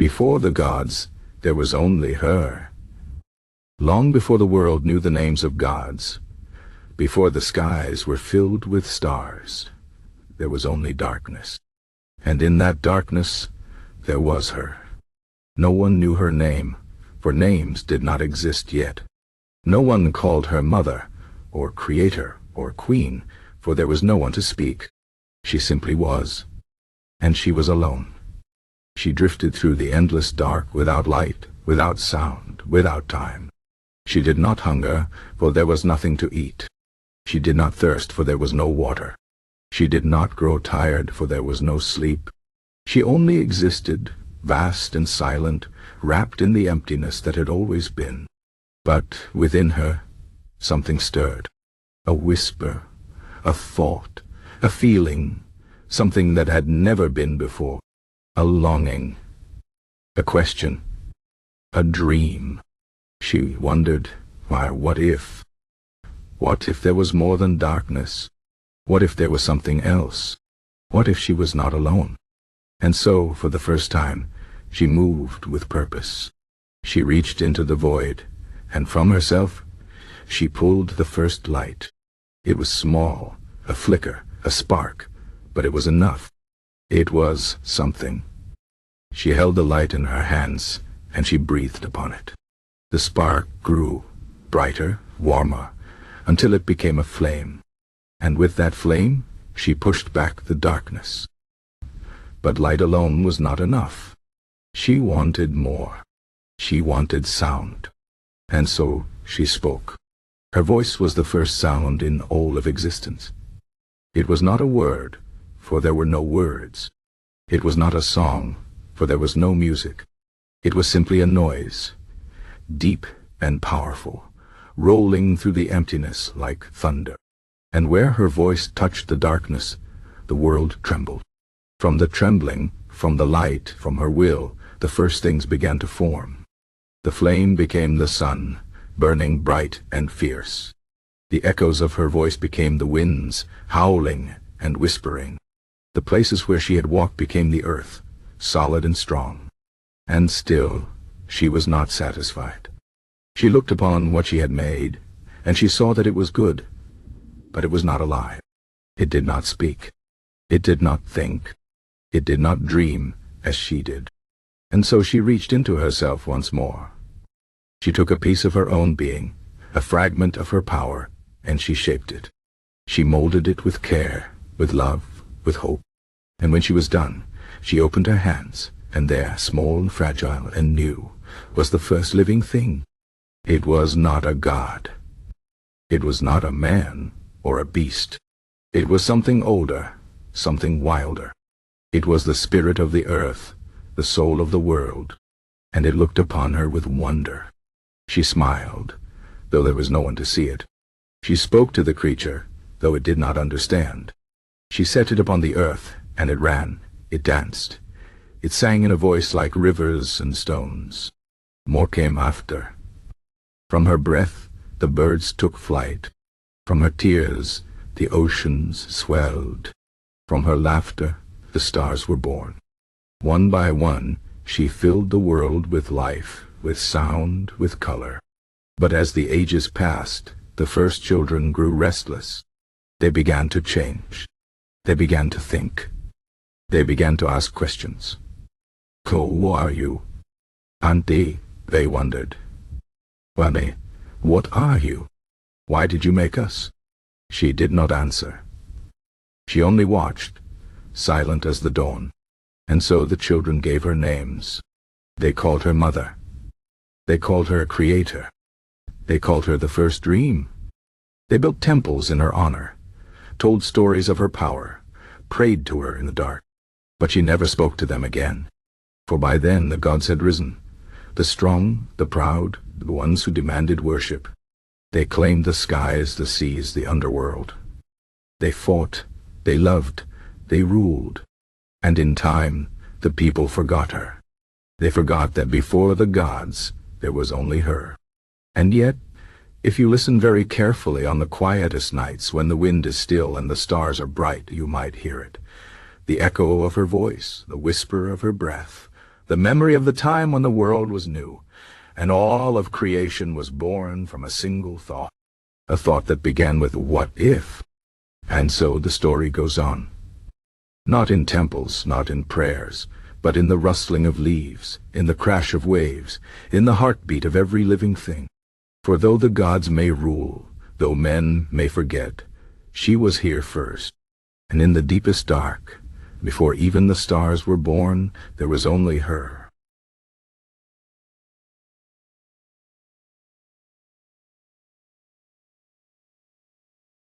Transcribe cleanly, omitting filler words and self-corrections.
Before the gods, there was only her. Long before the world knew the names of gods, before the skies were filled with stars, there was only darkness. And in that darkness, there was her. No one knew her name, for names did not exist yet. No one called her mother, or creator, or queen, for there was no one to speak. She simply was. And she was alone. She drifted through the endless dark without light, without sound, without time. She did not hunger, for there was nothing to eat. She did not thirst, for there was no water. She did not grow tired, for there was no sleep. She only existed, vast and silent, wrapped in the emptiness that had always been. But within her, something stirred. A whisper, a thought, a feeling, something that had never been before. A longing, a question, a dream. She wondered, why, what if? What if there was more than darkness? What if there was something else? What if she was not alone? And so, for the first time, she moved with purpose. She reached into the void, and from herself, she pulled the first light. It was small, a flicker, a spark, but it was enough. It was something. She held the light in her hands, and she breathed upon it. The spark grew, brighter, warmer, until it became a flame. And with that flame, she pushed back the darkness. But light alone was not enough. She wanted more. She wanted sound. And so she spoke. Her voice was the first sound in all of existence. It was not a word, for there were no words. It was not a song, for there was no music. It was simply a noise, deep and powerful, rolling through the emptiness like thunder. And where her voice touched the darkness, the world trembled. From the trembling, from the light, from her will, the first things began to form. The flame became the sun, burning bright and fierce. The echoes of her voice became the winds, howling and whispering. The places where she had walked became the earth, solid and strong. And still, she was not satisfied. She looked upon what she had made, and she saw that it was good, but it was not alive. It did not speak. It did not think. It did not dream as she did. And so she reached into herself once more. She took a piece of her own being, a fragment of her power, and she shaped it. She molded it with care, with love, with hope. And when she was done, she opened her hands, and there, small and fragile and new, was the first living thing. It was not a god. It was not a man or a beast. It was something older, something wilder. It was the spirit of the earth, the soul of the world, and it looked upon her with wonder. She smiled, though there was no one to see it. She spoke to the creature, though it did not understand. She set it upon the earth, and it ran, it danced. It sang in a voice like rivers and stones. More came after. From her breath, the birds took flight. From her tears, the oceans swelled. From her laughter, the stars were born. One by one, she filled the world with life, with sound, with color. But as the ages passed, the first children grew restless. They began to change. They began to think. They began to ask questions. Who are you? Auntie, they wondered. Wame, what are you? Why did you make us? She did not answer. She only watched, silent as the dawn. And so the children gave her names. They called her mother. They called her creator. They called her the first dream. They built temples in her honor, told stories of her power, prayed to her in the dark. But she never spoke to them again. For by then the gods had risen, the strong, the proud, the ones who demanded worship. They claimed the skies, the seas, the underworld. They fought, they loved, they ruled. And in time, the people forgot her. They forgot that before the gods, there was only her. And yet, if you listen very carefully on the quietest nights when the wind is still and the stars are bright, you might hear it. The echo of her voice, the whisper of her breath, the memory of the time when the world was new, and all of creation was born from a single thought, a thought that began with "what if?" And so the story goes on. Not in temples, not in prayers, but in the rustling of leaves, in the crash of waves, in the heartbeat of every living thing. For though the gods may rule, though men may forget, she was here first. And in the deepest dark, before even the stars were born, there was only her.